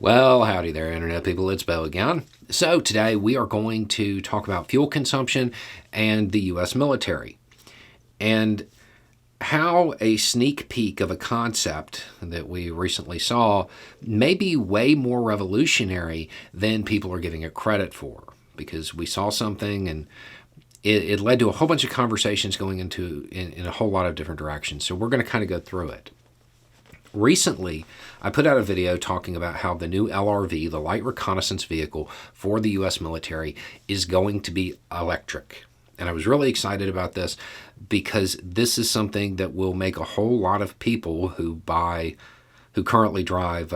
Well, howdy there, Internet people. It's Bo again. So, today we are going to talk about fuel consumption and the U.S. military and how a sneak peek of a concept that we recently saw may be way more revolutionary than people are giving it credit for. Because we saw something and it led to a whole bunch of conversations going in a whole lot of different directions. So, we're going to kind of go through it. Recently, I put out a video talking about how the new LRV, the Light Reconnaissance Vehicle for the U.S. military, is going to be electric. And I was really excited about this because this is something that will make a whole lot of people who currently drive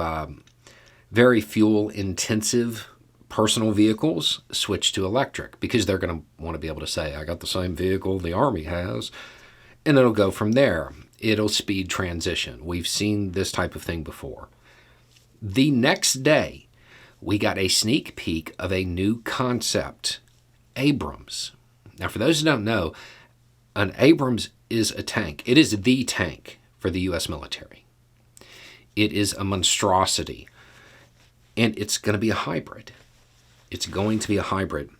very fuel-intensive personal vehicles switch to electric, because they're going to want to be able to say, I got the same vehicle the Army has, and it'll go from there. It'll speed transition. We've seen this type of thing before. The next day, we got a sneak peek of a new concept, Abrams. Now, for those who don't know, an Abrams is a tank. It is the tank for the U.S. military. It is a monstrosity, and it's going to be a hybrid. It's going to be a hybrid.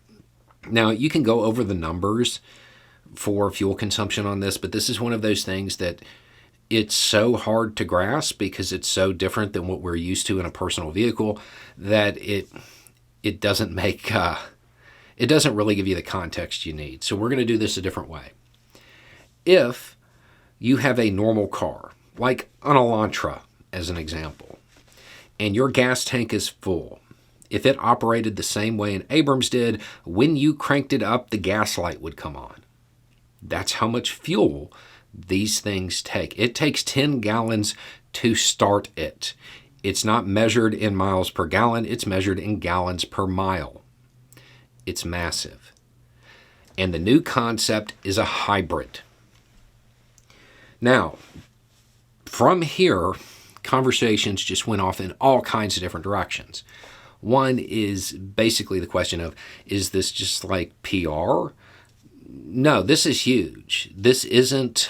Now, you can go over the numbers for fuel consumption on this, but this is one of those things that it's so hard to grasp because it's so different than what we're used to in a personal vehicle that it doesn't make it doesn't really give you the context you need. So we're going to do this a different way. If you have a normal car, like an Elantra as an example, and your gas tank is full, if it operated the same way an Abrams did, when you cranked it up, the gas light would come on. That's how much fuel these things take. It takes 10 gallons to start it. It's not measured in miles per gallon. It's measured in gallons per mile. It's massive. And the new concept is a hybrid. Now, from here, conversations just went off in all kinds of different directions. One is basically the question of, is this just like PR? No, this is huge. This isn't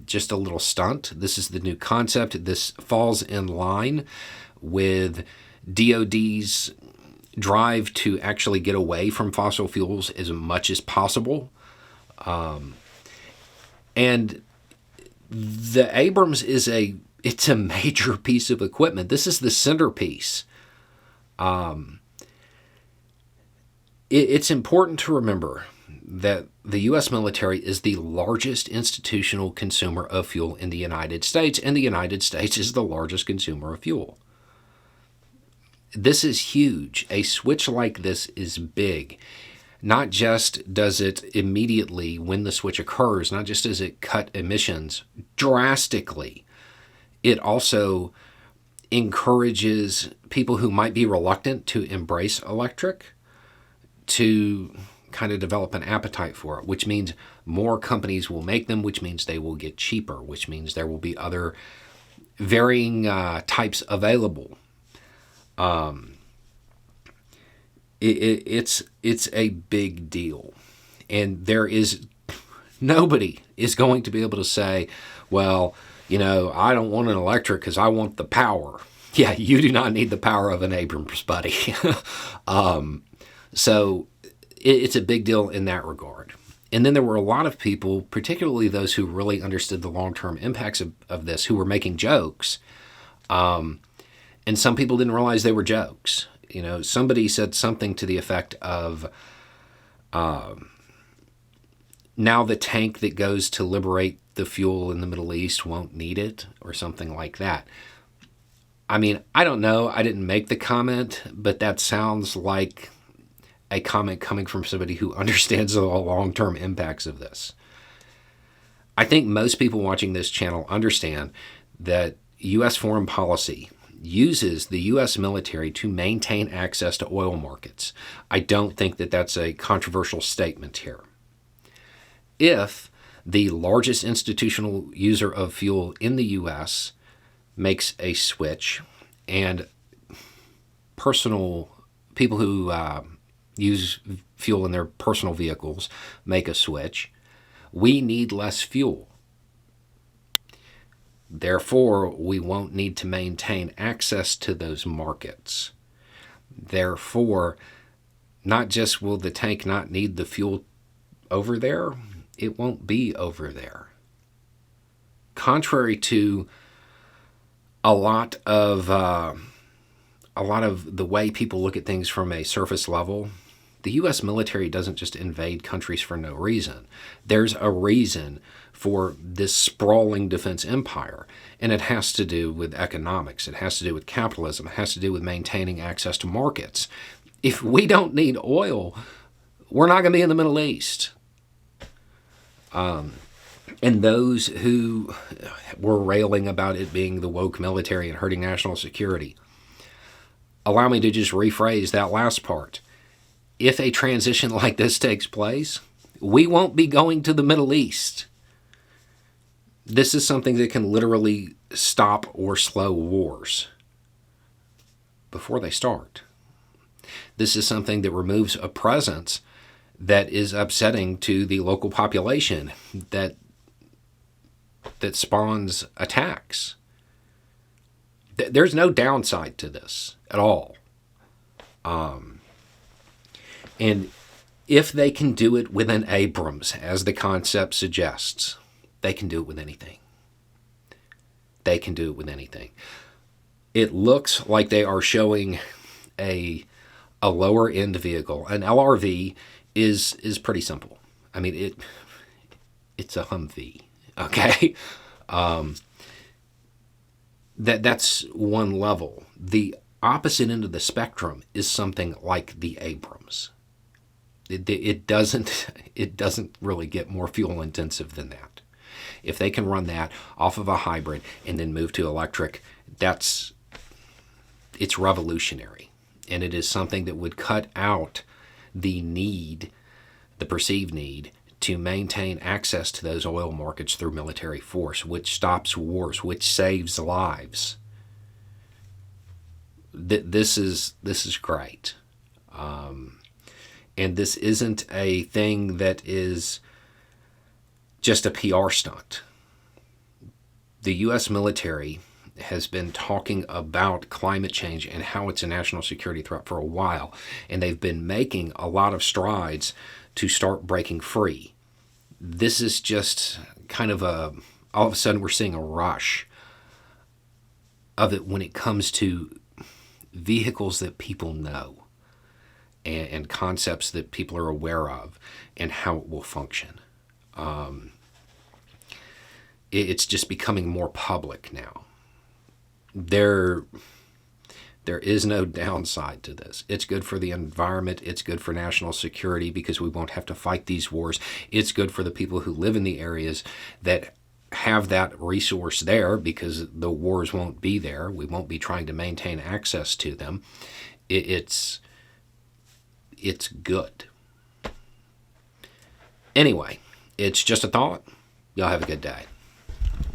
just a little stunt. This is the new concept. This falls in line with DoD's drive to actually get away from fossil fuels as much as possible. And the Abrams it's a major piece of equipment. This is the centerpiece. It's important to remember that the U.S. military is the largest institutional consumer of fuel in the United States, and the United States is the largest consumer of fuel. This is huge. A switch like this is big. Not just does it immediately, when the switch occurs, not just does it cut emissions drastically, it also encourages people who might be reluctant to embrace electric to kind of develop an appetite for it, which means more companies will make them, which means they will get cheaper, which means there will be other varying types available. It's a big deal, and nobody is going to be able to say, well, I don't want an electric because I want the power. Yeah, you do not need the power of an Abrams, buddy. So it's a big deal in that regard. And then there were a lot of people, particularly those who really understood the long-term impacts of this, who were making jokes. And some people didn't realize they were jokes. Somebody said something to the effect of, now the tank that goes to liberate the fuel in the Middle East won't need it, or something like that. I mean, I don't know. I didn't make the comment, but that sounds like a comment coming from somebody who understands the long-term impacts of this. I think most people watching this channel understand that U.S. foreign policy uses the U.S. military to maintain access to oil markets. I don't think that that's a controversial statement here. If the largest institutional user of fuel in the U.S. makes a switch, and people who use fuel in their personal vehicles make a switch, we need less fuel. Therefore, we won't need to maintain access to those markets. Therefore, not just will the tank not need the fuel over there, it won't be over there. Contrary to a lot of the way people look at things from a surface level, the U.S. military doesn't just invade countries for no reason. There's a reason for this sprawling defense empire, and it has to do with economics. It has to do with capitalism. It has to do with maintaining access to markets. If we don't need oil, we're not going to be in the Middle East. And those who were railing about it being the woke military and hurting national security, allow me to just rephrase that last part. If a transition like this takes place, we won't be going to the Middle East. This is something that can literally stop or slow wars before they start. This is something that removes a presence that is upsetting to the local population, that spawns attacks. There's no downside to this at all. And if they can do it with an Abrams, as the concept suggests, they can do it with anything. They can do it with anything. It looks like they are showing a lower end vehicle. An LRV is pretty simple. I mean, it's a Humvee. Okay, that's one level. The opposite end of the spectrum is something like the Abrams. It doesn't really get more fuel intensive than that. If they can run that off of a hybrid and then move to electric, it's revolutionary, and it is something that would cut out the perceived need to maintain access to those oil markets through military force, which stops wars, which saves lives. This is great. And this isn't a thing that is just a PR stunt. The U.S. military has been talking about climate change and how it's a national security threat for a while, and they've been making a lot of strides to start breaking free. This is just kind of all of a sudden we're seeing a rush of it when it comes to vehicles that people know and concepts that people are aware of and how it will function. It's just becoming more public now. There is no downside to this. It's good for the environment. It's good for national security because we won't have to fight these wars. It's good for the people who live in the areas that have that resource there because the wars won't be there. We won't be trying to maintain access to them. It's good. Anyway, it's just a thought. Y'all have a good day.